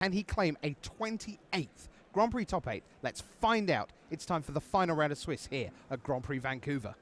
Can he claim a 28th Grand Prix top 8? Let's find out. It's time for the final round of Swiss here at Grand Prix Vancouver.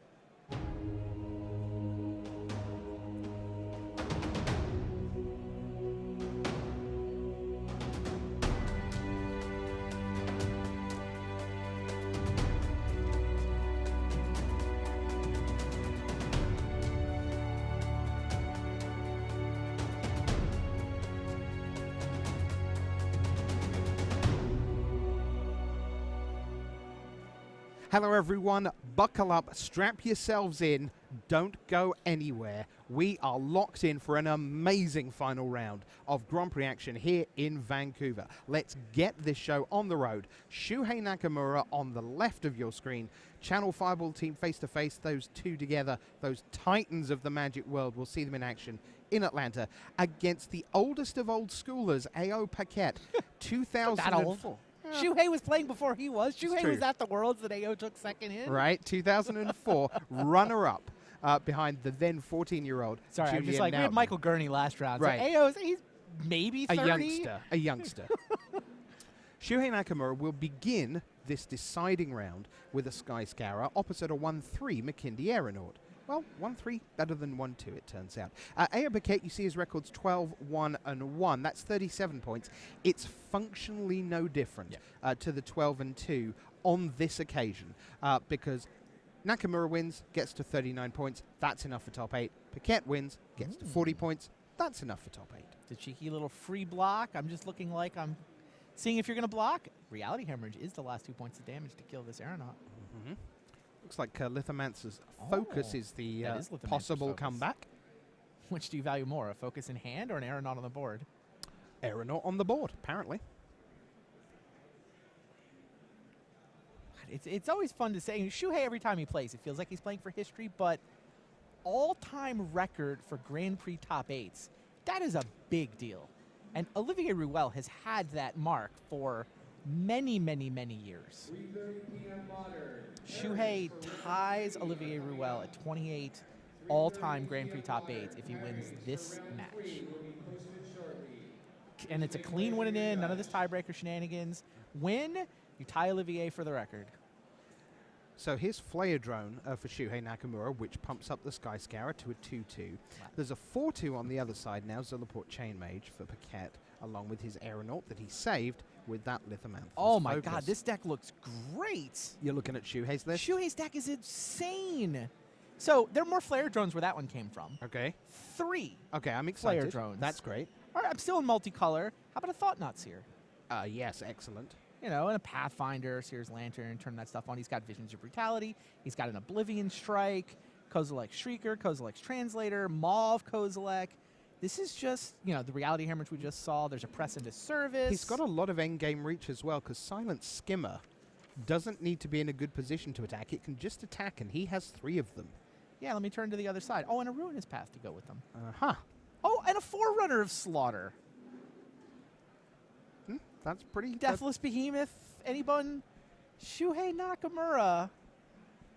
Hello everyone, buckle up, strap yourselves in, don't go anywhere. We are locked in for an amazing final round of Grand Prix action here in Vancouver. Let's get this show on the road. Shuhei Nakamura on the left of your screen, Channel Fireball team face to face, those two together, those titans of the Magic world. We'll see them in action in Atlanta against the oldest of old schoolers, AO Paquette, 2004. Shuhei was playing before he was. Shuhei was at the Worlds that AO took second in. Right, 2004, runner-up behind the then 14-year-old. Sorry, I'm just like, we had Michael Gurney last round. Right. So he's maybe 30? A youngster. Shuhei Nakamura will begin this deciding round with a Sky Scourer opposite a 1-3 McKindy Aeronaut. Well, 1-3 better than 1-2, it turns out. AO Paquette, you see his record's 12-1-1. That's 37 points. It's functionally no different to the 12-2 on this occasion because Nakamura wins, gets to 39 points. That's enough for top 8. Paquette wins, gets to 40 points. That's enough for top 8. The cheeky little free block. I'm just looking like I'm seeing if you're going to block. Reality Hemorrhage is the last 2 points of damage to kill this aeronaut. Looks like Lithomancer's focus is the possible comeback. Which do you value more, a focus in hand or an aeronaut on the board? Aeronaut on the board, apparently. It's always fun to say. Shuhei, every time he plays, it feels like he's playing for history, but all-time record for Grand Prix top 8s, that is a big deal. And Olivier Rouel has had that mark for many, many, many years. Shuhei ties Olivier Rouel at 28 all-time Grand Prix top 8s if he wins this match. And it's a clean win and in, none of this tiebreaker shenanigans. Win, you tie Olivier for the record. So here's Flare Drone for Shuhei Nakamura, which pumps up the Sky Scourer to a 2-2. There's a 4-2 on the other side now, Zulaport Chain Mage for Paquette, along with his Aeronaut that he saved with that Lithomanthus. Oh my god, this deck looks great. You're looking at Shuhei's list? Shuhei's deck is insane. So there are more Flare Drones where that one came from. Okay. 3. Okay, I'm excited. Flare Drones. That's great. All right, I'm still in multicolor. How about a Thought-Knot Seer? Yes, excellent. You know, and a Pathfinder, Seer's Lantern, turn that stuff on. He's got Visions of Brutality. He's got an Oblivion Strike, Kozilek's Shrieker, Kozilek's Translator, Mauve Kozilek. This is just, you know, the Reality Hemorrhage we just saw. There's a Press into Service. He's got a lot of endgame reach as well, because Silent Skimmer doesn't need to be in a good position to attack. It can just attack, and he has 3 of them. Yeah, let me turn to the other side. Oh, and a Ruinous Path to go with them. Oh, and a Forerunner of Slaughter. That's pretty... Deathless Behemoth, anyone? Shuhei Nakamura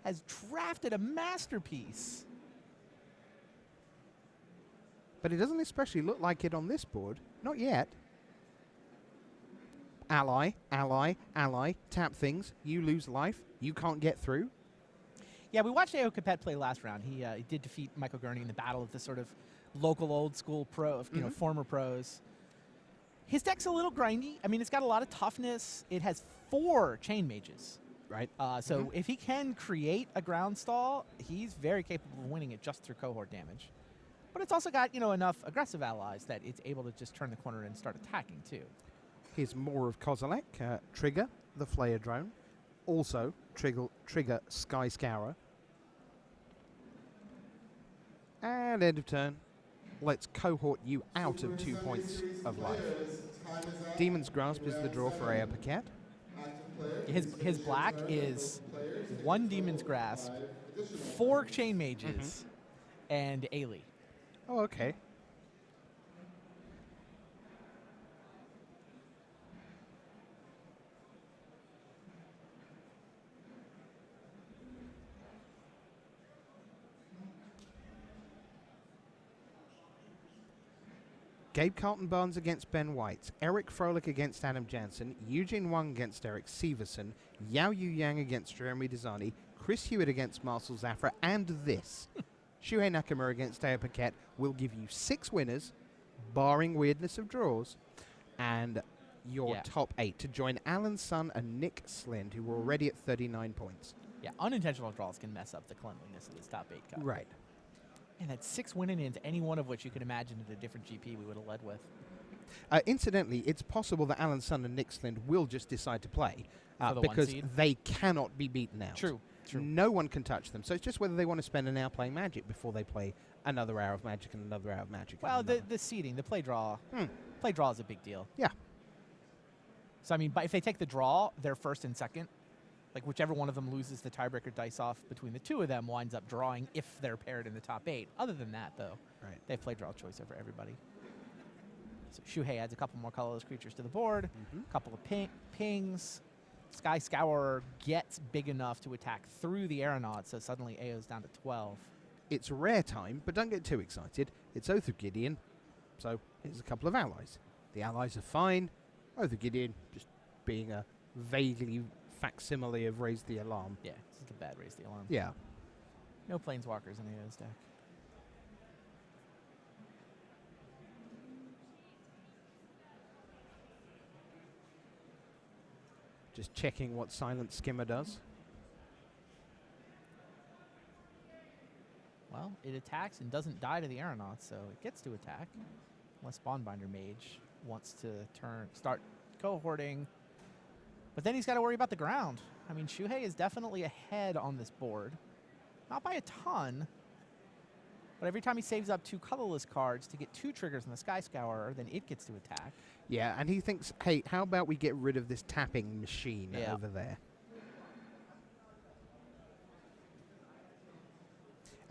has drafted a masterpiece. But it doesn't especially look like it on this board. Not yet. Ally, ally, ally, tap things. You lose life. You can't get through. Yeah, we watched AO Capet play last round. He did defeat Michael Gurney in the battle of the sort of local old school pro, you know, former pros. His deck's a little grindy. I mean, it's got a lot of toughness. It has 4 Chain Mages. Right. So if he can create a ground stall, he's very capable of winning it just through cohort damage. But it's also got, you know, enough aggressive allies that it's able to just turn the corner and start attacking, too. Here's more of Kozilek. Trigger, the Flare Drone. Also, trigger Sky Scourer. And end of turn. Let's cohort you out of 2 points of life. Demon's Grasp is the draw for AO Paquette. His black is 1 Demon's Grasp, 4 Chain Mages, and Ailey. Oh, okay. Gabe Carlton Barnes against Ben Weitz, Eric Fröehlich against Adam Jansen, Eugene Hwang against Eric Severson, Yao Yu Yang against Jeremy Desani, Chris Hewitt against Marcel Zafra, and this. Shuhei Nakamura against Teo Paquette will give you 6 winners, barring weirdness of draws, and your top 8 to join Alan Sun and Nick Slind, who were already at 39 points. Yeah, unintentional draws can mess up the cleanliness of this top 8 cut. Right. And that's 6 winning ins, any one of which you could imagine at a different GP we would have led with. Incidentally, it's possible that Alan Sun and Nick Slind will just decide to play because 1 seed? they cannot be beaten out. True. No one can touch them. So it's just whether they want to spend an hour playing Magic before they play another hour of Magic and another hour of Magic. Well, the seeding, the play draw is a big deal. Yeah. So, I mean, but if they take the draw, they're first and second. Like, whichever one of them loses the tiebreaker dice off between the two of them winds up drawing if they're paired in the top 8. Other than that, though, they have play draw choice over everybody. So Shuhei adds a couple more colorless creatures to the board, a couple of pings. Sky Scourer gets big enough to attack through the aeronaut, so suddenly AO's down to 12. It's rare time, but don't get too excited. It's Oath of Gideon, so here's a couple of allies. The allies are fine. Oath of Gideon just being a vaguely facsimile of Raise the Alarm. Yeah, this is a bad Raise the Alarm. Yeah. No Planeswalkers in AO's deck. Just checking what Silent Skimmer does. Well, it attacks and doesn't die to the aeronaut, so it gets to attack. Unless Spawnbinder Mage wants to start cohorting. But then he's got to worry about the ground. I mean, Shuhei is definitely ahead on this board. Not by a ton, but every time he saves up 2 colorless cards to get 2 triggers in the Sky Scourer, then it gets to attack. Yeah, and he thinks, hey, how about we get rid of this tapping machine over there?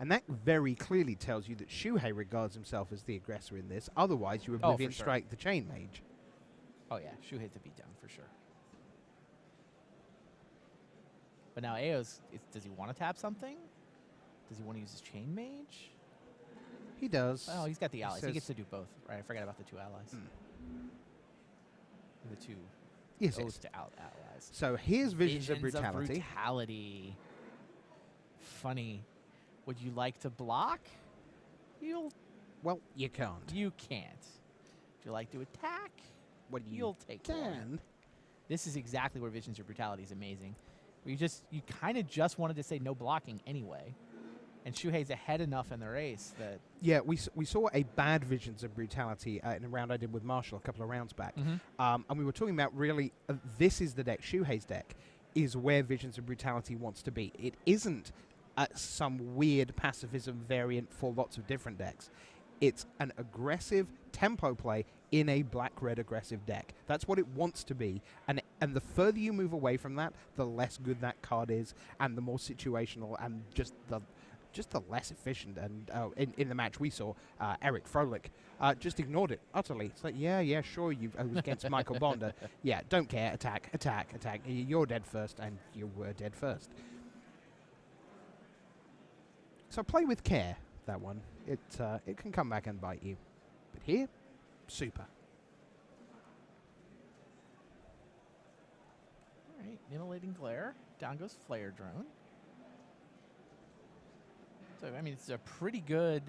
And that very clearly tells you that Shuhei regards himself as the aggressor in this. Otherwise, you Oblivion Strike the Chain Mage. Oh, yeah. Shuhei's a beatdown for sure. But now AO's, does he want to tap something? Does he want to use his Chain Mage? He does. Oh, he's got the allies. He gets to do both. Right, I forgot about the 2 allies. The 2 yes. to out allies. So here's Visions of Brutality. Funny. Would you like to block? Well, you can't. You can't. Would you like to attack? You'll take can. This is exactly where Visions of Brutality is amazing. Where you kind of just wanted to say no blocking anyway. And Shuhei's ahead enough in the race that... Yeah, we saw a bad Visions of Brutality in a round I did with Marshall a couple of rounds back. And we were talking about really, this is the deck, Shuhei's deck, is where Visions of Brutality wants to be. It isn't some weird pacifism variant for lots of different decks. It's an aggressive tempo play in a black-red aggressive deck. That's what it wants to be. And the further you move away from that, the less good that card is, and the more situational, and just the less efficient. And in the match we saw, Eric Fröehlich just ignored it utterly. It's like, yeah, sure, you was against Michael Bonder. Yeah, don't care. Attack. You're dead first, and you were dead first. So play with care, that one. It can come back and bite you. But here, super. All right, Immolating Glare. Down goes Flare Drone. So, I mean, it's a pretty good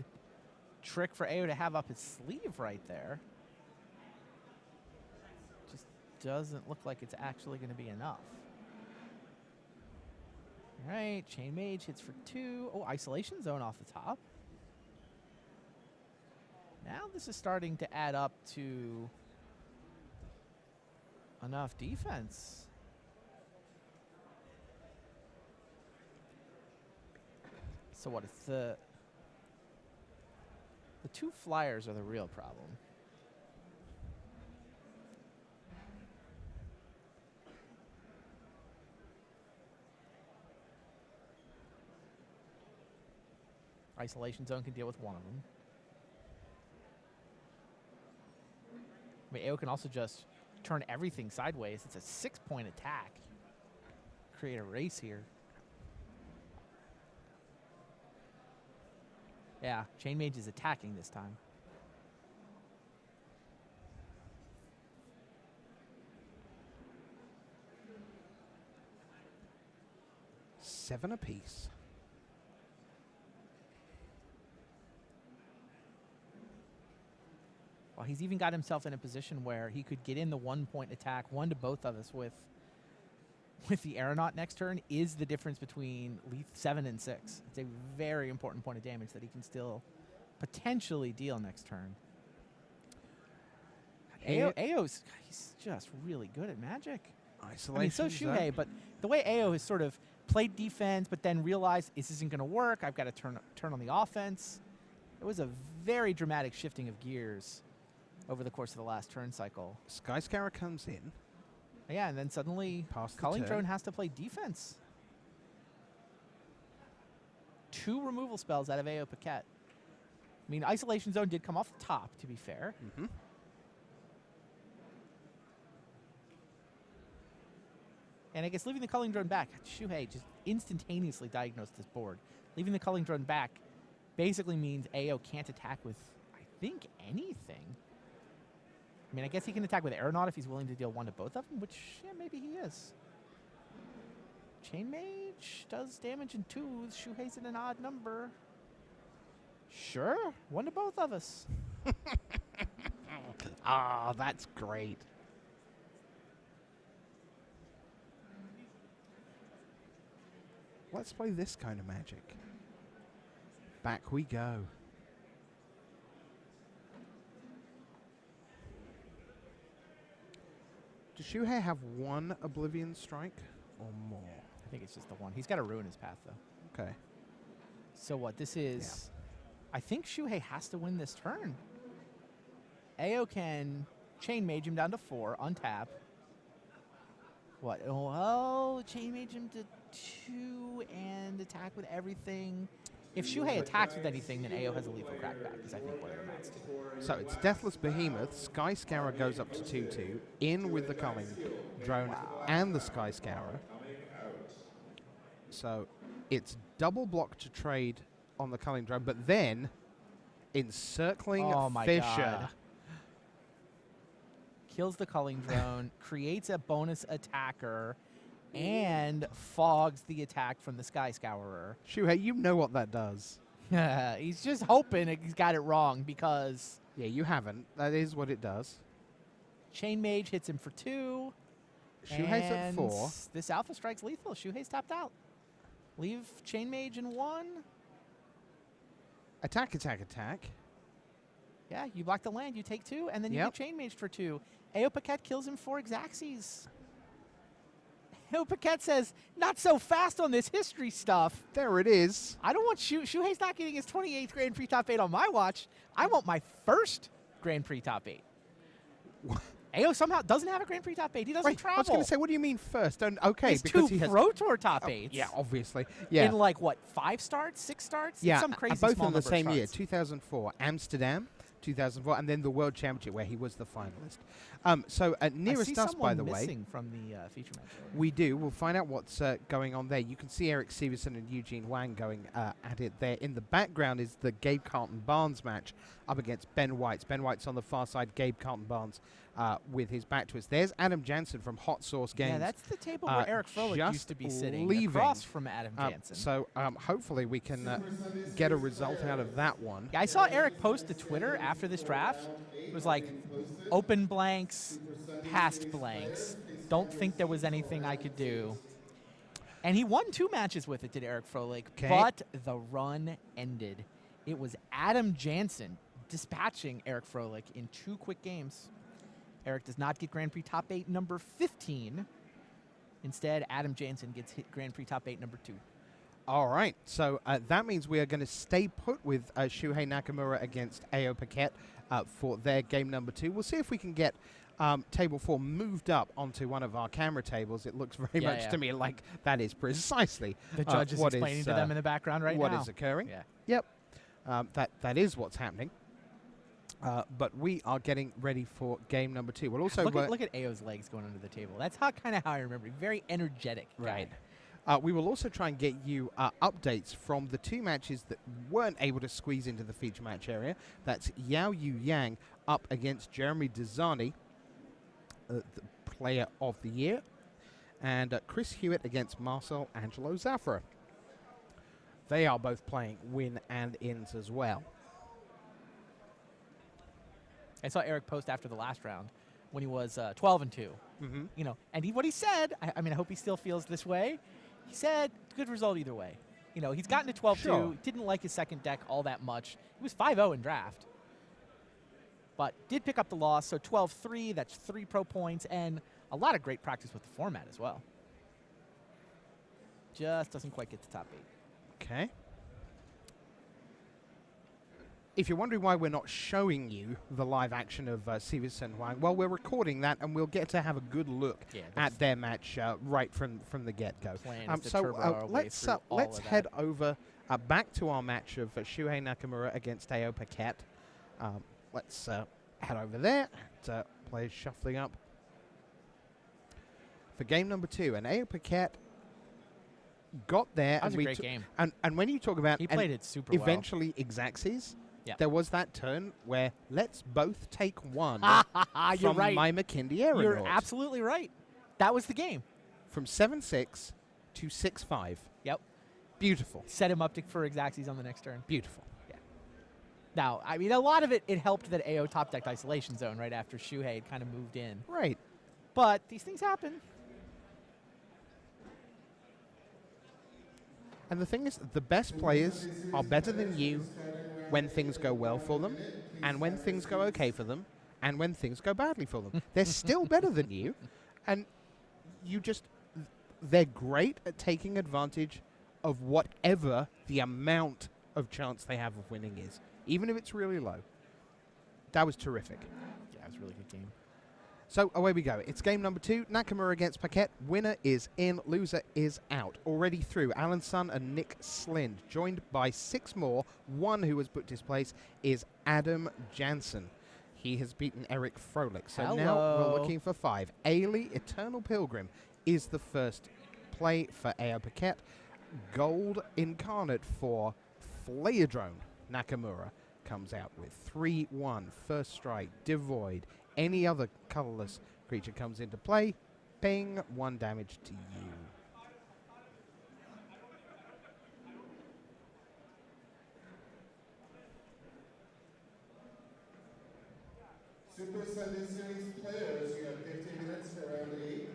trick for AO to have up his sleeve right there. Just doesn't look like it's actually going to be enough. All right, Chain Mage hits for 2. Oh, Isolation Zone off the top. Now this is starting to add up to enough defense. So what, it's the 2 flyers are the real problem. Isolation Zone can deal with one of them. I mean, AO can also just turn everything sideways. It's a 6-point attack. Create a race here. Yeah, Chain Mage is attacking this time. 7 apiece. Well, he's even got himself in a position where he could get in the 1-point attack, 1 to both of us with the aeronaut next turn is the difference between 7 and 6. It's a very important point of damage that he can still potentially deal next turn. Ao's he's just really good at Magic. Isolation. I mean, so Shuhei, but the way Ao has sort of played defense, but then realized this isn't going to work. I've got to turn on the offense. It was a very dramatic shifting of gears over the course of the last turn cycle. Skyscanner comes in. Yeah, and then suddenly Culling Drone has to play defense. 2 removal spells out of Ao Paquette. I mean, Isolation Zone did come off the top, to be fair. Mm-hmm. And I guess leaving the Culling Drone back, Shuhei just instantaneously diagnosed this board. Leaving the Culling Drone back basically means Ao can't attack with, I think, anything. I mean, I guess he can attack with Aeronaut if he's willing to deal 1 to both of them, which, yeah, maybe he is. Chain Mage does damage in 2s. Shuhei's in an odd number. Sure, 1 to both of us. Ah, that's great. Let's play this kind of Magic. Back we go. Does Shuhei have 1 Oblivion Strike or more? I think it's just the 1. He's got to ruin his path, though. Okay. So what? This is... I think Shuhei has to win this turn. Ao can Chain Mage him down to 4, untap. What? Oh, Chain Mage him to 2 and attack with everything. If Shuhei attacks with anything, then Ao has a lethal crackback, is I think what it amounts to. So it's Deathless Behemoth, Sky Scourer goes up to 2/2, in with the Culling Drone and the Sky Scourer. So it's double block to trade on the Culling Drone, but then encircling Fisher. God. Kills the Culling Drone, creates a bonus attacker, and fogs the attack from the Sky Scourer. Shuhei, you know what that does. He's just hoping he's got it wrong because... Yeah, you haven't. That is what it does. Chain Mage hits him for 2. Shuhei's at 4. This Alpha Strike's lethal. Shuhei's tapped out. Leave Chain Mage in 1. Attack, attack, attack. Yeah, you block the land, you take 2, and then you get Chain Mage for 2. Ao Paquette kills him for Xaxes. Ao Paquette says, not so fast on this history stuff. There it is. I don't want Shuhei's not getting his 28th Grand Prix Top 8 on my watch. I want my first Grand Prix Top 8. Ao somehow doesn't have a Grand Prix Top 8. He doesn't travel. I was going to say, what do you mean first? Okay, because he has Pro Tour Top 8s. Yeah, obviously. Yeah. In like, what, 5 starts, 6 starts? Yeah, it's some crazy both small in the same year, starts. 2004, Amsterdam, 2004, and then the World Championship where he was the finalist. So nearest us, by the way, missing from the feature match. we do. We'll find out what's going on there. You can see Eric Severson and Eugene Hwang going at it there. In the background is the Gabe Carlton Barnes match up against Ben Weitz. Ben Weitz on the far side, Gabe Carlton Barnes with his back to us. There's Adam Jansen from Hot Sauce Games. Yeah, that's the table where Eric Fröehlich used to be sitting across from Adam Jansen. So hopefully we can get a result out of that one. Yeah, I saw Eric post to Twitter after this draft. It was like, open blanks, past blanks. Don't think there was anything I could do. And he won 2 matches with it, did Eric Fröehlich. But the run ended. It was Adam Jansen dispatching Eric Fröehlich in 2 quick games. Eric does not get Grand Prix Top 8 number 15. Instead, Adam Jansen gets hit Grand Prix Top 8 number 2. All right, so that means we are going to stay put with Shuhei Nakamura against Ao Paquette for their game number 2. We'll see if we can get table 4 moved up onto one of our camera tables. It looks very much to me like that is precisely the judge is explaining to them in the background right now. What is occurring. Yeah. Yep, that is what's happening. But we are getting ready for game number 2. We'll also look at Ao's legs going under the table. That's kind of how I remember him. Very energetic guy. Right. We will also try and get you updates from the 2 matches that weren't able to squeeze into the feature match area. That's Yao Yu Yang up against Jeremy Desani, the player of the year, and Chris Hewitt against Marcel Angelo Zafra. They are both playing win and ins as well. I saw Eric post after the last round when he was 12-2. Mm-hmm. You know, and what he said, I mean, I hope he still feels this way. He said, good result either way. You know, he's gotten to 12-2, Sure. didn't like his second deck all that much. He was 5-0 in draft. But did pick up the loss, so 12-3, that's 3 pro points, and a lot of great practice with the format as well. Just doesn't quite get to top 8. Okay. If you're wondering why we're not showing you the live action of Severson and Hwang, well, we're recording that, and we'll get to have a good look at their match right from the get-go. So let's head over back to our match of Shuhei Nakamura against Paquette. Let's head over there. Players shuffling up for game number 2, and Paquette got there. That was a great game. And when you talk about he played it super eventually Exaxes. Yep. There was that turn where let's both take one from right. my McKinley Aeronaut. You're absolutely right. That was the game. From 7-6 to 6-5. Yep. Beautiful. Set him up for Exaxes on the next turn. Beautiful. Yeah. Now, I mean, a lot of it helped that AO top decked Isolation Zone right after Shuhei had kind of moved in. Right. But these things happen. And the thing is, the best players are better than you when things go well for them, and when things go okay for them, and when things go badly for them. They're still better than you, and they're great at taking advantage of whatever the amount of chance they have of winning is, even if it's really low. That was terrific. Yeah, it was a really good game. So away we go. It's game number 2. Nakamura against Paquette. Winner is in, loser is out. Already through, Alan Sun and Nick Slind, joined by 6 more. One who has booked his place is Adam Jansen. He has beaten Eric Fröehlich. So now we're looking for 5. Ailey, Eternal Pilgrim, is the first play for Paquette. Gold Incarnate for Flayerdrone. Nakamura comes out with 3-1. First strike, devoid. Any other colorless creature comes into play, ping, 1 damage to you. Super Sunday Series players, you have 15 minutes for round 8.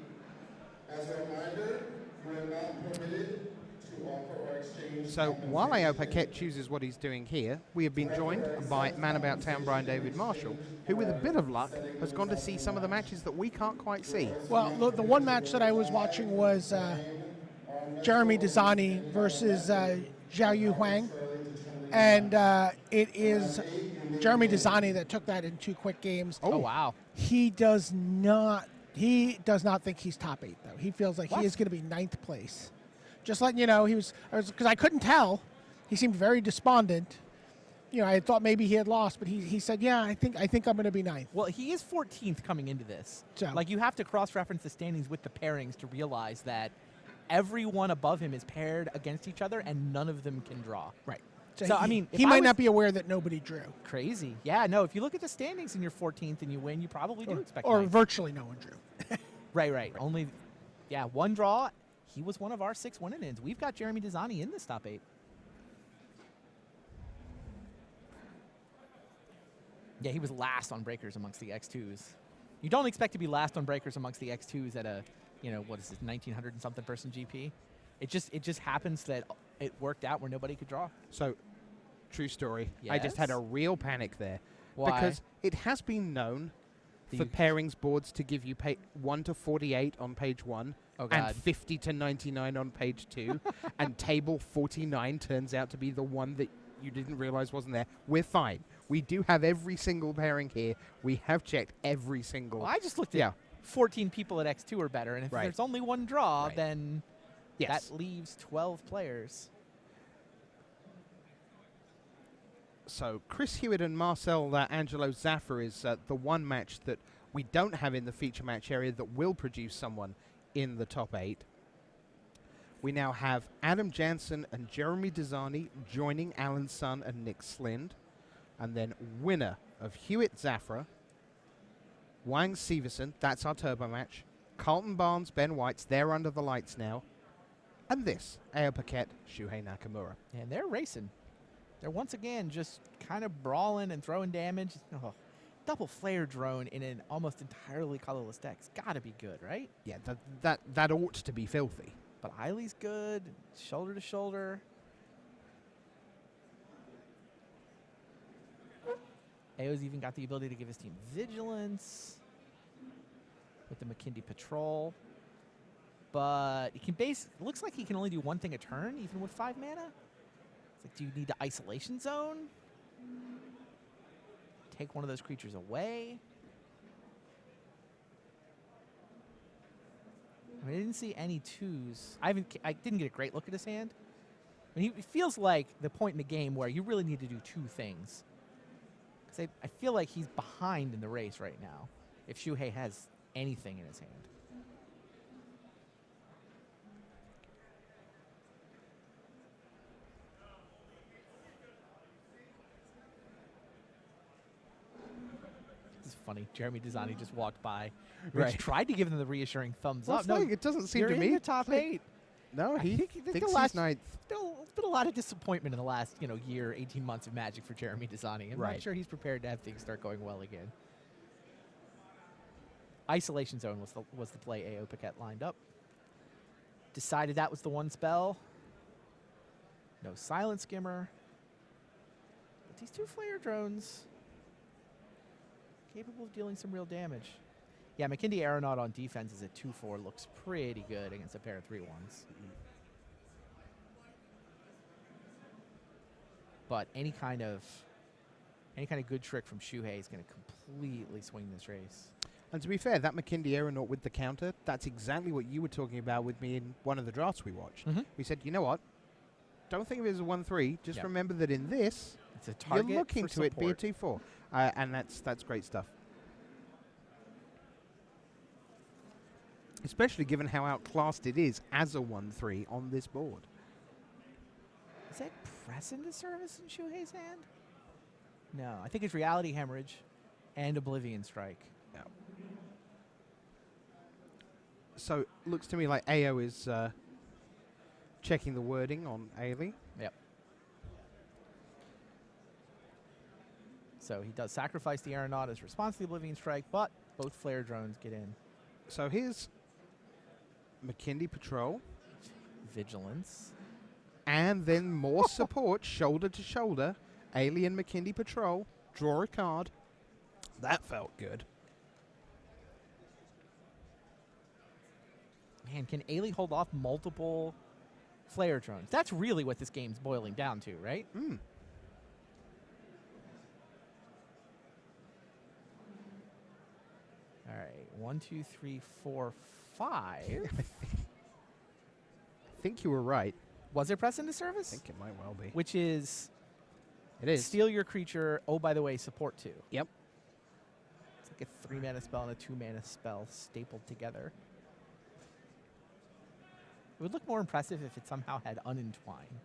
As a reminder, you are not permitted to offer or exchange. So while Paquette chooses what he's doing here, we have been joined by Man About Town Brian David Marshall, who with a bit of luck has gone to see some of the matches that we can't quite see. Well, the one match that I was watching was Jeremy Desani versus Zhao Hwang, and it is Jeremy Desani that took that in 2 quick games. Oh wow! He does not think he's top 8 though. He feels like he is going to be 9th place. Just letting you know, because I couldn't tell. He seemed very despondent. You know, I thought maybe he had lost, but he said, "Yeah, I think I'm going to be 9th." Well, he is 14th coming into this. So. Like, you have to cross-reference the standings with the pairings to realize that everyone above him is paired against each other, and none of them can draw. Right. So I mean, he might not be aware that nobody drew. Crazy. Yeah. No. If you look at the standings and you're 14th and you win, you probably do expect. Or 9th. virtually no one drew. Right. Only, 1 draw. He was one of our 6 winning ins. We've got Jeremy Desani in this top 8. Yeah, he was last on breakers amongst the X2s. You don't expect to be last on breakers amongst the X2s at a, what is this, 1,900 and something person GP. It just happens that it worked out where nobody could draw. So, true story. Yes? I just had a real panic there. Why? Because it has been known for pairings boards to give you 1 to 48 on page 1. Oh, God. And 50 to 99 on page 2. And table 49 turns out to be the one that you didn't realize wasn't there. We're fine. We do have every single pairing here. We have checked every single. Well, I just looked at 14 people at X2 or better. And if there's only 1 draw, then that leaves 12 players. So Chris Hewitt and Marcel Angelo Zaffer is the one match that we don't have in the feature match area that will produce someone in the top 8. We now have Adam Jansen and Jeremy Desani joining Alan Sun and Nick Slind. And then winner of Hewitt Zafra, Hwang Severson, that's our turbo match. Carlton Barnes, Ben Weitz, they're under the lights now. And this, AO Paquette, Shuhei Nakamura. And they're racing. They're once again just kind of brawling and throwing damage. Oh, double flare drone in an almost entirely colorless deck's got to be good, right? Yeah, that ought to be filthy. But Eiley's good, shoulder to shoulder. AO's even got the ability to give his team vigilance with the McKindy Patrol. But he can looks like he can only do one thing a turn, even with 5 mana. It's like, do you need to isolation zone? Take one of those creatures away? I didn't see any 2s. I didn't get a great look at his hand. I mean, it feels like the point in the game where you really need to do 2 things. Because I feel like he's behind in the race right now, if Shuhei has anything in his hand. This is funny. Jeremy Desani just walked by. Rich tried to give them the reassuring thumbs up. No, it doesn't seem you're to in me. the top 8. No, he thinks he's ninth. It's been a lot of disappointment in the last year, 18 months of Magic for Jeremy Desani. I'm not sure he's prepared to have things start going well again. Isolation Zone was the play AO Paquette lined up. Decided that was the one spell. No Silent Skimmer. But these 2 Flare Drones, capable of dealing some real damage. Yeah, McKindy Aeronaut on defense is at 2/4. Looks pretty good against a pair of 3/1s. But any kind of good trick from Shuhei is going to completely swing this race. And to be fair, that McKindy Aeronaut with the counter, that's exactly what you were talking about with me in one of the drafts we watched. We said, you know what? Don't think of it as a 1/3. Just remember that in this, it's a target you're looking for to it be a 2/4. And that's great stuff. Especially given how outclassed it is as a 1/3 on this board. Is that press into service in Shuhei's hand? No, I think it's Reality Hemorrhage and Oblivion Strike. Yeah. So looks to me like AO is checking the wording on Ailey. Yep. So he does sacrifice the Aeronaut as response to the Oblivion Strike, but both Flare Drones get in. So here's McKindy Patrol. Vigilance. And then more support, shoulder to shoulder. Alien McKindy Patrol. Draw a card. That felt good. Man, can Ailey hold off multiple Flare Drones? That's really what this game's boiling down to, right? All right, 1, 2, 3, 4, 5. I think you were right. Was it press into service? I think it might well be. Which is, It is. steal your creature. Oh, by the way, support 2. Yep. It's like a 3-mana spell and a 2-mana spell stapled together. It would look more impressive if it somehow had unentwine.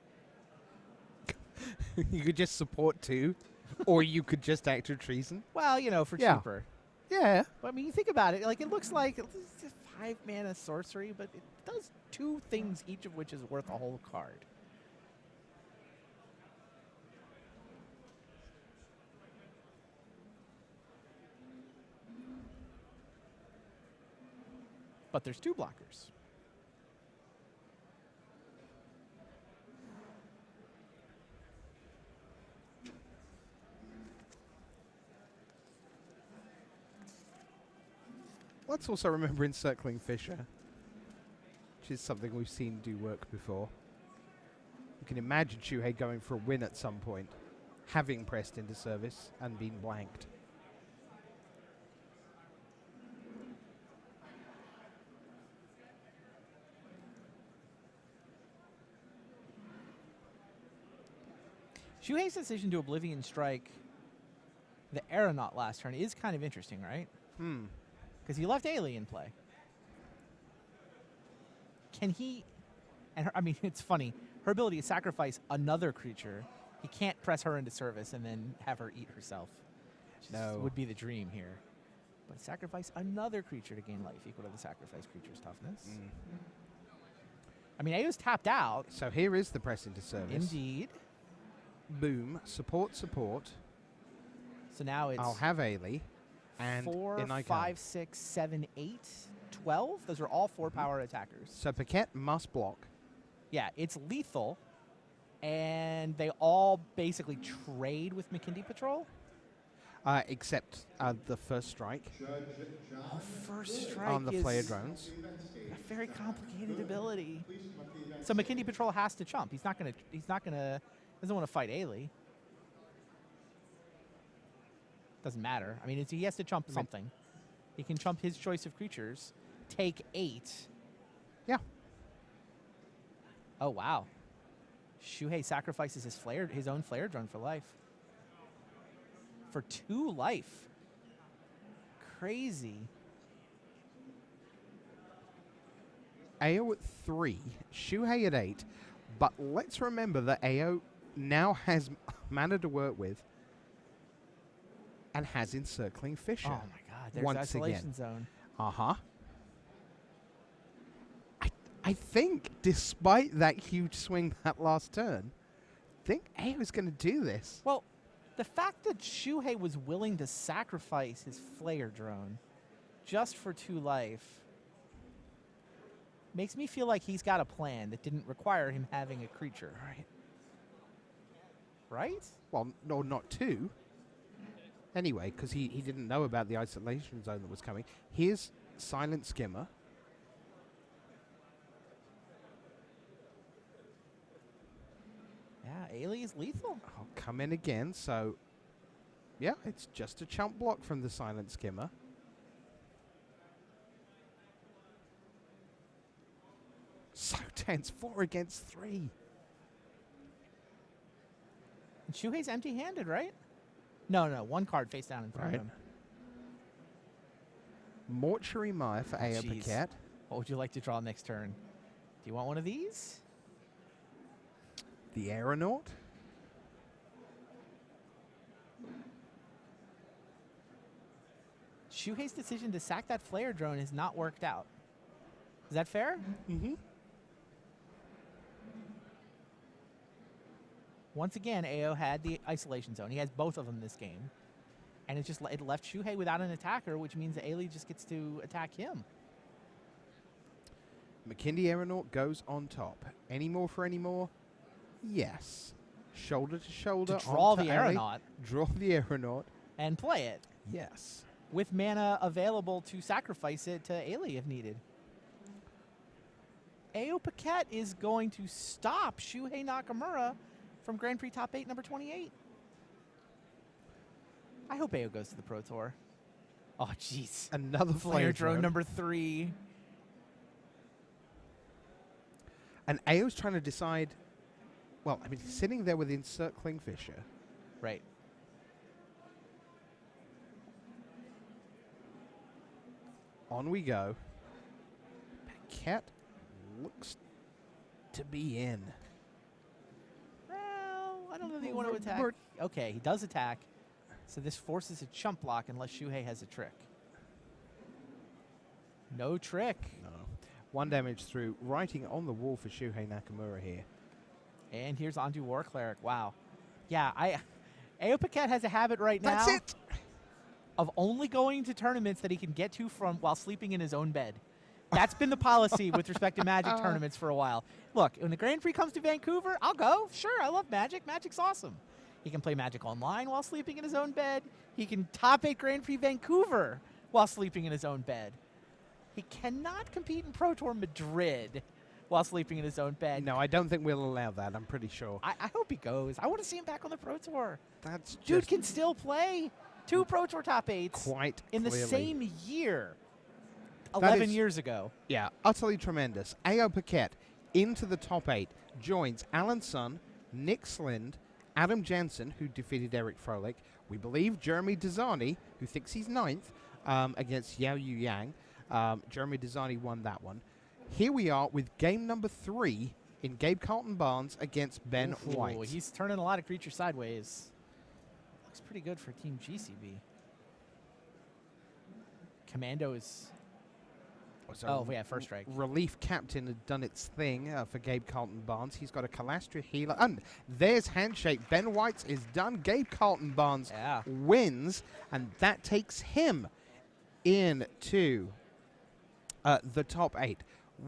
You could just support 2, or you could just act of treason. Well, for Yeah. cheaper. Yeah. But I mean, you think about it, like it looks like it's a 5-mana sorcery, but it does 2 things, each of which is worth a whole card. But there's 2 blockers. Let's also remember Encircling Fissure, which is something we've seen do work before. You can imagine Shuhei going for a win at some point, having pressed into service and been blanked. Shuhei's decision to Oblivion Strike the Aeronaut last turn is kind of interesting, right? Because he left Ailey in play. Can he... And I mean, it's funny. Her ability to sacrifice another creature, he can't press her into service and then have her eat herself. No. Would be the dream here. But sacrifice another creature to gain life equal to the sacrifice creature's toughness. I mean, Ao's tapped out. So here is the press into service. Indeed. Boom. Support. So now it's I'll have Ailey. And 4, in I 5, come. 6, 7, 8, 12. Those are all 4-power attackers. So Paquette must block. Yeah, it's lethal. And they all basically trade with McKinley Patrol. Except the first strike First strike on the is flare drones. a very complicated ability. So McKinley Patrol has to chump. He's not gonna. Doesn't want to fight Ailey. Doesn't matter. I mean, he has to chump something. He can chump his choice of creatures. Take 8. Yeah. Oh wow. Shuhei sacrifices his own flare drone for life. For 2 life. Crazy. AO at 3, Shuhei at 8. But let's remember that AO now has mana to work with and has Encircling Fissure. Oh my god, there's Once Isolation again. Zone. Uh-huh. I think, despite that huge swing that last turn, I think AO is going to do this. Well, the fact that Shuhei was willing to sacrifice his flare drone just for 2 life makes me feel like he's got a plan that didn't require him having a creature. Right? Well, no, not 2. Anyway, because he didn't know about the Isolation Zone that was coming. Here's Silent Skimmer. Yeah, Ailey is lethal. I'll come in again, so yeah, it's just a chump block from the Silent Skimmer. So tense, 4 against 3. And Shuhei's empty-handed, right? No, 1 card face down in front of him. Mortuary Mire for AO Jeez. Paquette. What would you like to draw next turn? Do you want one of these? The Aeronaut. Shuhei's decision to sack that flare drone has not worked out. Is that fair? Mm-hmm. Once again, AO had the Isolation Zone. He has both of them this game. And it left Shuhei without an attacker, which means that Ailey just gets to attack him. McKinley Aeronaut goes on top. Any more for any more? Yes. Shoulder to shoulder. To draw onto the Ailey. Aeronaut Draw the Aeronaut. and play it Yes. with mana available to sacrifice it to Ailey if needed. AO Paquette is going to stop Shuhei Nakamura from Grand Prix Top 8 number 28. I hope AO goes to the Pro Tour. Oh, jeez. Another Flare drone number 3. And AO's trying to decide. Well, I mean, he's sitting there with Encircling Fissure. Right. On we go. Paquette looks to be in. Well, I don't know that you Well, want to we're- attack. Okay, he does attack. So this forces a chump block unless Shuhei has a trick. No trick. No. 1 damage through. Writing on the wall for Shuhei Nakamura here. And here's Ondu War Cleric. Wow. Yeah, AO Paquette has a habit right That's now it! of only going to tournaments that he can get to from while sleeping in his own bed. That's been the policy with respect to Magic tournaments for a while. Look, when the Grand Prix comes to Vancouver, I'll go. Sure, I love Magic. Magic's awesome. He can play Magic online while sleeping in his own bed. He can top 8 Grand Prix Vancouver while sleeping in his own bed. He cannot compete in Pro Tour Madrid while sleeping in his own bed. No, I don't think we'll allow that, I'm pretty sure. I hope he goes. I want to see him back on the Pro Tour. That's Dude just can still play 2 Pro Tour top 8s quite in the clearly. same year. That 11 is- years ago. Yeah, utterly tremendous. AO Paquette into the top 8 joins Alan Sun, Nick Slind, Adam Jansen, who defeated Eric Fröehlich. We believe Jeremy Desani, who thinks he's 9th, against Yao Yu Yang. Jeremy Desani won that one. Here we are with game number 3 in Gabe Carlton Barnes against Ben Ooh, White. he's turning a lot of creatures sideways. Looks pretty good for Team GCB. Commando is... So first strike. Relief captain had done its thing for Gabe Carlton Barnes. He's got a Calastria healer. And there's handshake. Ben Weitz is done. Gabe Carlton Barnes wins, and that takes him into the top 8.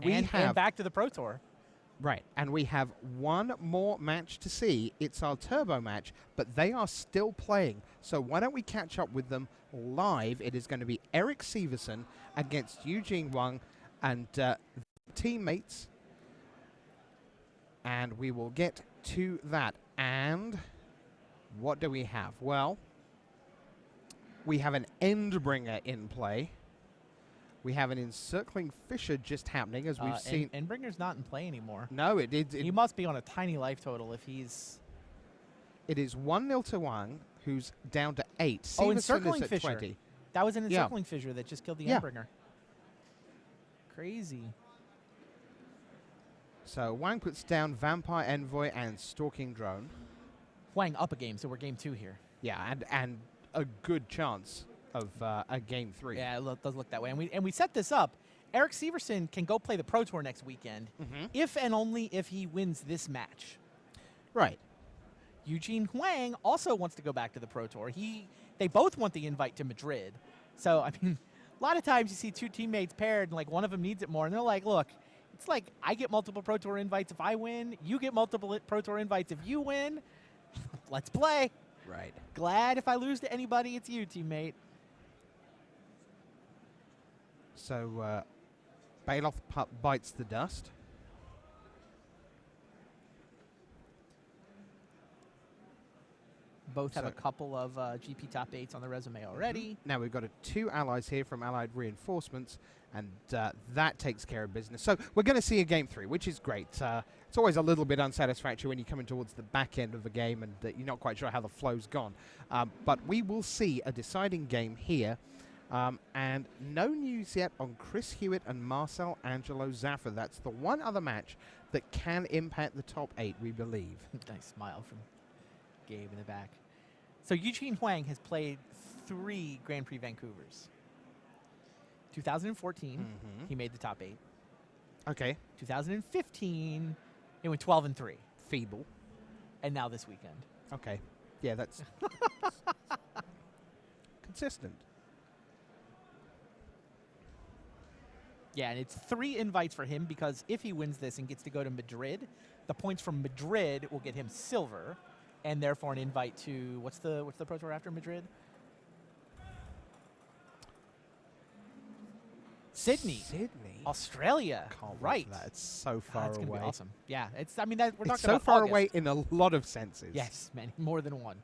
And back to the Pro Tour. Right, and we have one more match to see. It's our turbo match, but they are still playing. So why don't we catch up with them live? It is going to be Eric Severson against Eugene Hwang and teammates. And we will get to that. And what do we have? Well, we have an Endbringer in play. We have an Encircling Fissure just happening, as we've seen. Endbringer's not in play anymore. No, he must be on a tiny life total if he's... It is 1-0 to Hwang, who's down to 8. Oh, Severson Encircling is at Fissure. 20. That was an Encircling Fissure that just killed the Endbringer. Crazy. So Hwang puts down Vampire Envoy and Stalking Drone. Hwang up a game, so we're game 2 here. Yeah, and a good chance of a game 3. Yeah, it does look that way. And we set this up. Eric Severson can go play the Pro Tour next weekend if and only if he wins this match. Right. Eugene Hwang also wants to go back to the Pro Tour. They both want the invite to Madrid. So, I mean, a lot of times you see two teammates paired and, like, one of them needs it more. And they're like, look, it's like I get multiple Pro Tour invites if I win. You get multiple Pro Tour invites if you win. Let's play. Right. Glad if I lose to anybody, it's you, teammate. So Bailoff bites the dust. Both have a couple of GP top 8s on the resume already. Now we've got 2 allies here from Allied Reinforcements, and that takes care of business. So we're going to see a game 3, which is great. It's always a little bit unsatisfactory when you're coming towards the back end of a game and you're not quite sure how the flow's gone. But we will see a deciding game here. And no news yet on Chris Hewitt and Marcel Angelo Zaffa. That's the one other match that can impact the top 8, we believe. Nice smile from Gabe in the back. So Eugene Hwang has played 3 Grand Prix Vancouvers. 2014, he made the top 8. Okay. 2015, he went 12-3. Feeble. And now this weekend. Okay. Yeah, that's consistent. Yeah, and it's 3 invites for him because if he wins this and gets to go to Madrid, the points from Madrid will get him silver, and therefore an invite to what's the Pro Tour after Madrid? Sydney, Australia. Can't right. That. It's so far That's away. Gonna be awesome. Yeah, we're talking about It's so far August. away in a lot of senses. Yes, man, more than one.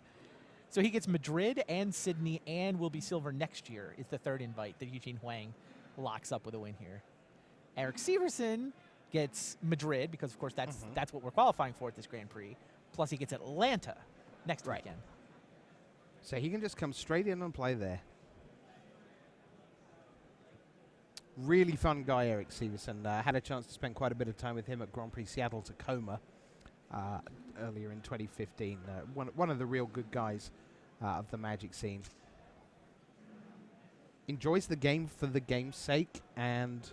So he gets Madrid and Sydney and will be silver next year. Is the 3rd invite that Eugene Hwang locks up with a win here. Eric Severson gets Madrid because, of course, that's what we're qualifying for at this Grand Prix. Plus, he gets Atlanta next weekend. So he can just come straight in and play there. Really fun guy, Eric Severson. Had a chance to spend quite a bit of time with him at Grand Prix Seattle Tacoma earlier in 2015. One of the real good guys of the Magic scene. Enjoys the game for the game's sake, and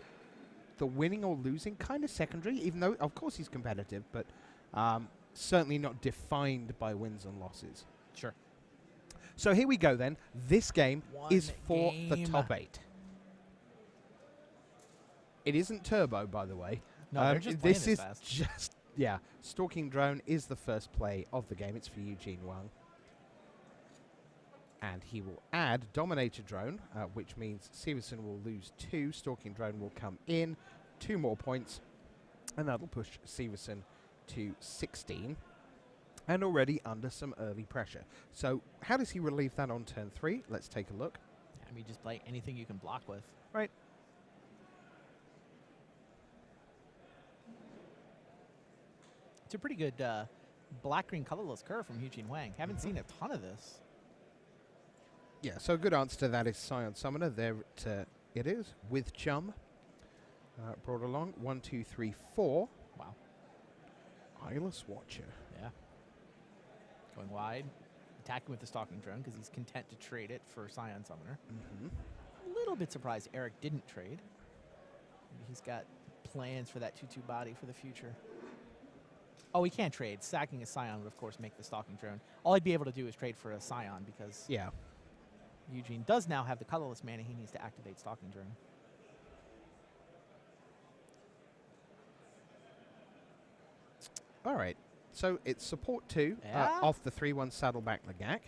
the winning or losing kind of secondary, even though, of course, he's competitive, but certainly not defined by wins and losses. Sure. So here we go then. This game is for the game. top 8. It isn't turbo, by the way. No, they're just playing this this is fast. just, yeah. Stalking Drone is the first play of the game. It's for Eugene Hwang. And he will add Dominator Drone, which means Severson will lose 2. Stalking Drone will come in, 2 more points, and that'll push Severson to 16. And already under some early pressure. So how does he relieve that on turn 3? Let's take a look. I mean, just play anything you can block with. Right. It's a pretty good black-green colorless curve from Eugene Hwang. Haven't seen a ton of this. Yeah, so a good answer to that is Scion Summoner. There it is, with Chum. Brought along 1, 2, 3, 4. Wow. Eyeless Watcher. Yeah. Going wide. Attacking with the Stalking Drone because he's content to trade it for Scion Summoner. A little bit surprised Eric didn't trade. he's got plans for that 2-2 body for the future. Oh, he can't trade. Sacking a Scion would, of course, make the Stalking Drone. All he'd be able to do is trade for a Scion because Yeah. Eugene does now have the colorless mana he needs to activate Stalking Drone. All right. So it's support 2 Yeah. off the 3/1 Saddleback Lagak.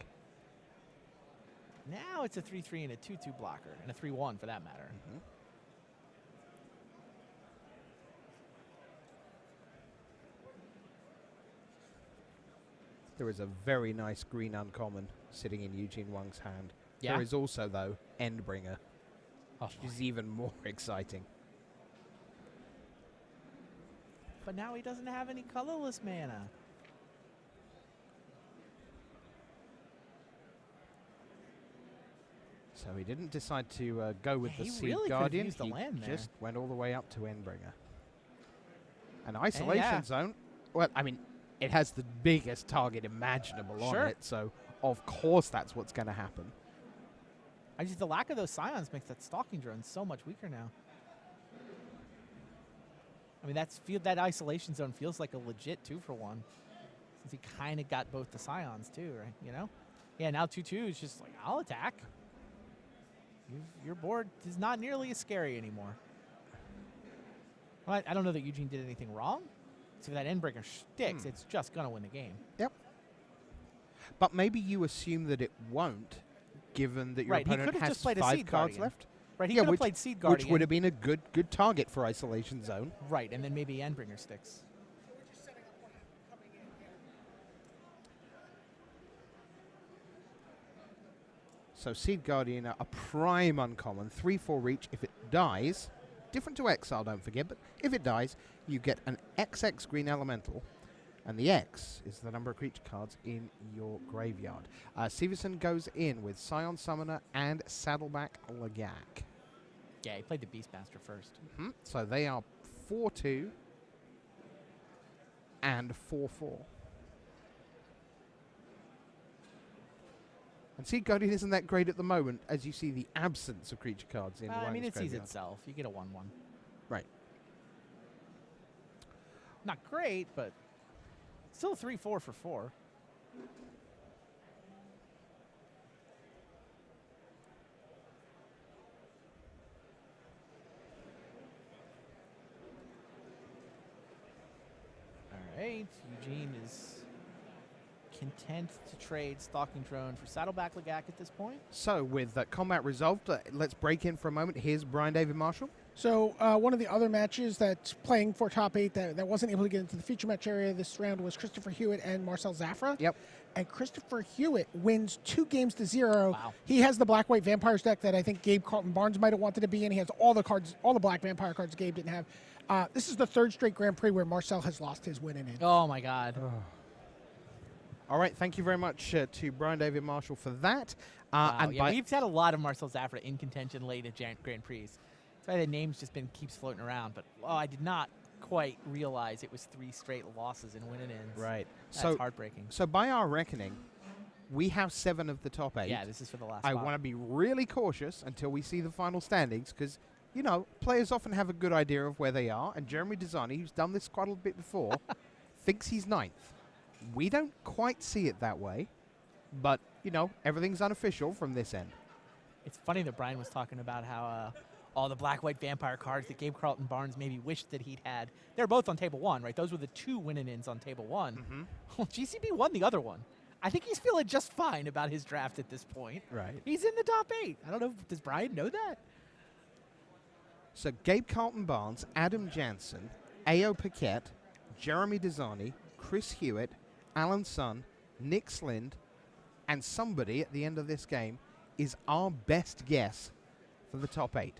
Now it's a 3-3 and a 2-2 blocker, and a 3-1 for that matter. There is a very nice green uncommon sitting in Eugene Hwang's hand. Yeah. There is also, though, Endbringer, Oh, which is even more exciting. but now he doesn't have any colorless mana. So he didn't decide to go with Yeah, the he Seed really could've Guardian. used the He land there. just went all the way up to Endbringer. An isolation yeah. zone. Well, I mean, it has the biggest target imaginable Sure. on it, so of course that's what's going to happen. The lack of those Scions makes that Stalking Drone so much weaker now. I mean, that isolation zone feels like a legit 2-for-1, since he kind of got both the Scions too, right? You know? Yeah. Now 2-2 is just like, I'll attack. Your board is not nearly as scary anymore. Well, I don't know that Eugene did anything wrong. So if that Endbreaker sticks, it's just gonna win the game. Yep. But maybe you assume that it won't, given that your Right, he opponent could've has just played a 5 Seed cards Guardian. left. Right, he Yeah, could have which- played Seed Guardian. Which would have been a good target for isolation zone. Right, and then maybe Endbringer sticks. So Seed Guardian, a prime uncommon, 3/4 reach. If it dies, different to Exile, don't forget, but if it dies, you get an XX green elemental, and the X is the number of creature cards in your graveyard. Severson goes in with Scion Summoner and Saddleback Lagak. Yeah, he played the Beastmaster first. So they are 4/2 and 4/4. And Seed Guardian isn't that great at the moment, as you see the absence of creature cards in I mean, Hwang's it sees graveyard. itself. You get a 1/1. Right. Not great, but still 3/4 for 4. All right, Eugene is content to trade Stalking Drone for Saddleback Lagak at this point. So with combat resolved, let's break in for a moment. Here's Brian David Marshall. So one of the other matches that's playing for top 8 that wasn't able to get into the feature match area this round was Christopher Hewitt and Marcel Zafra. Yep. And Christopher Hewitt wins 2-0. Wow. He has the Black-White Vampires deck that I think Gabe Carlton Barnes might have wanted to be in. He has all the cards, all the Black Vampire cards Gabe didn't have. This is the 3rd straight Grand Prix where Marcel has lost his win in it. Oh, my God. All right, thank you very much to Brian David Marshall for that. Wow, And yeah, by- we've had a lot of Marcel Zafra in contention late at Grand Prix. That's why the name's just keeps floating around. But I did not quite realize it was 3 straight losses in win-and-ins. right. That's heartbreaking. So by our reckoning, we have 7 of the top 8. Yeah, this is for the last I spot. want to be really cautious until we see the final standings because, you know, players often have a good idea of where they are. And Jeremy Desani, who's done this quite a bit before, thinks he's 9th. We don't quite see it that way. But, you know, everything's unofficial from this end. It's funny that Brian was talking about how all the Black-White Vampire cards that Gabe Carlton Barnes maybe wished that he'd had. They're both on table 1, right? Those were the 2 win-and-ins on table 1. Well, GCB won the other one. I think he's feeling just fine about his draft at this point. Right. He's in the top 8. I don't know. Does Brian know that? So Gabe Carlton Barnes, Adam Jansen, A.O. Paquette, Jeremy Desani, Chris Hewitt, Alan Sun, Nick Slind, and somebody at the end of this game is our best guess for the top 8.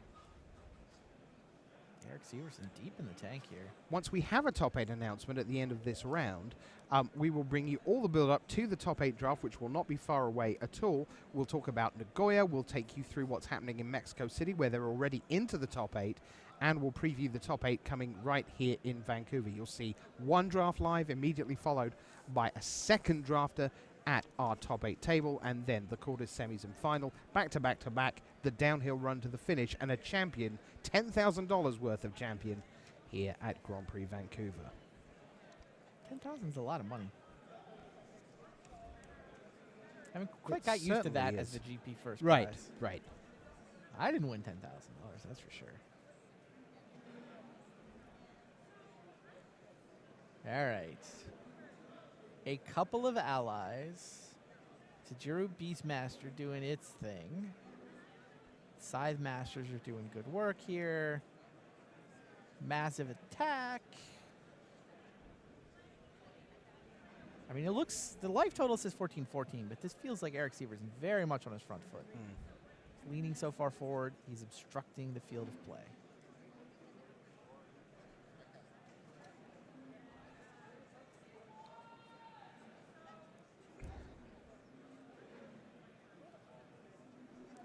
Eric Severson deep in the tank here. Once we have a top 8 announcement at the end of this round, we will bring you all the build-up to the top 8 draft, which will not be far away at all. We'll talk about Nagoya. We'll take you through what's happening in Mexico City, where they're already into the top 8, and we'll preview the top 8 coming right here in Vancouver. You'll see one draft live, immediately followed by a second drafter at our top 8 table, and then the quarters, semis, and final, back to back to back, the downhill run to the finish and a champion, $10,000 worth of champion here at Grand Prix Vancouver. 10,000 is a lot of money. I haven't quite It got used to that certainly as is. the GP first Right, prize. right. I didn't win $10,000, that's for sure. All right. A couple of allies. Tajiro Beastmaster doing its thing. Scythe Masters are doing good work here. Massive attack. I mean, it looks, the life total says 14-14, but this feels like Eric Severson very much on his front foot. He's leaning so far forward, he's obstructing the field of play.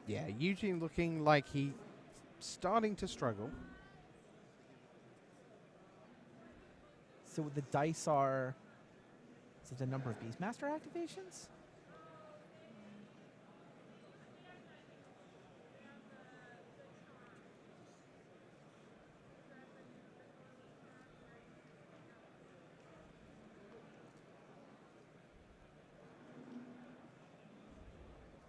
Yeah, Eugene looking like he's starting to struggle. So the dice are, is it the number of Beastmaster activations?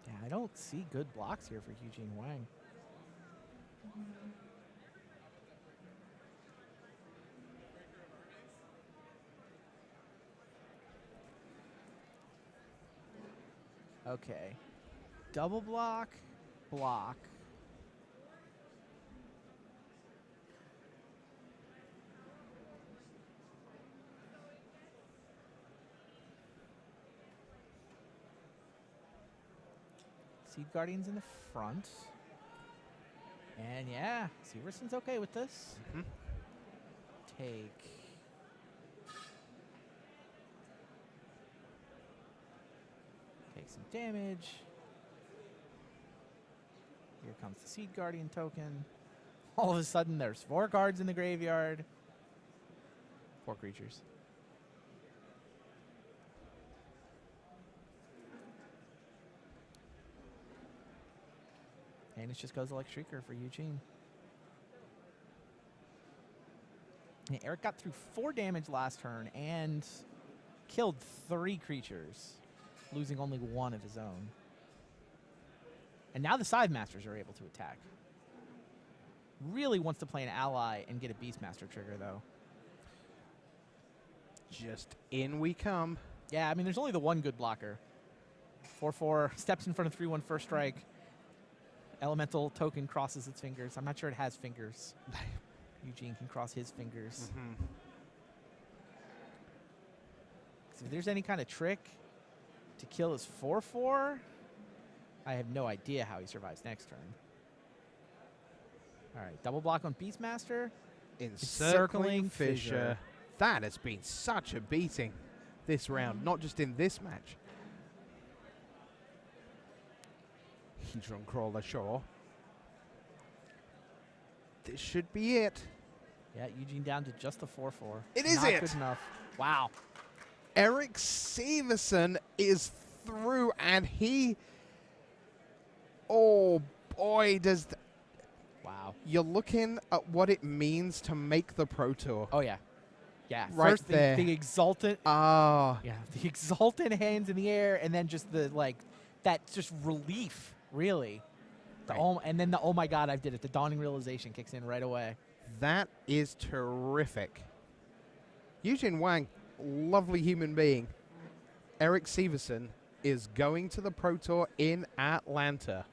Yeah, I don't see good blocks here for Eugene Hwang. Okay. Double block, block. Seed Guardian's in the front. And yeah, Severson's okay with this. Take. Take some damage. Here comes the Seed Guardian token. All of a sudden, there's 4 cards in the graveyard. 4 creatures. And it just goes like Shrieker for Eugene. Yeah, Eric got through 4 damage last turn and killed 3 creatures, losing only 1 of his own. And now the Scythe Masters are able to attack. Really wants to play an ally and get a Beastmaster trigger, though. Just in we come. Yeah, I mean, there's only the one good blocker. 4/4, steps in front of 3/1 first strike. Elemental token crosses its fingers. I'm not sure it has fingers. Eugene can cross his fingers. So if there's any kind of trick to kill his 4/4, I have no idea how he survives next turn. All right, double block on Beastmaster. Encircling Fissure. That has been such a beating this round, not just in this match. Hedron Crawler, sure. This should be it. Yeah, Eugene down to just the 4/4. It is Not it. good enough. Wow. Eric Severson is through, and he... Oh, boy, does... Wow. You're looking at what it means to make the Pro Tour. Oh, yeah. Yeah, Right first there. the exultant. Ah. Yeah, the exultant hands in the air, and then just the, like, that just relief, really. Right. And then the, oh, my God, I did it. The dawning realization kicks in right away. That is terrific. Eugene Hwang, lovely human being. Eric Severson is going to the Pro Tour in Atlanta.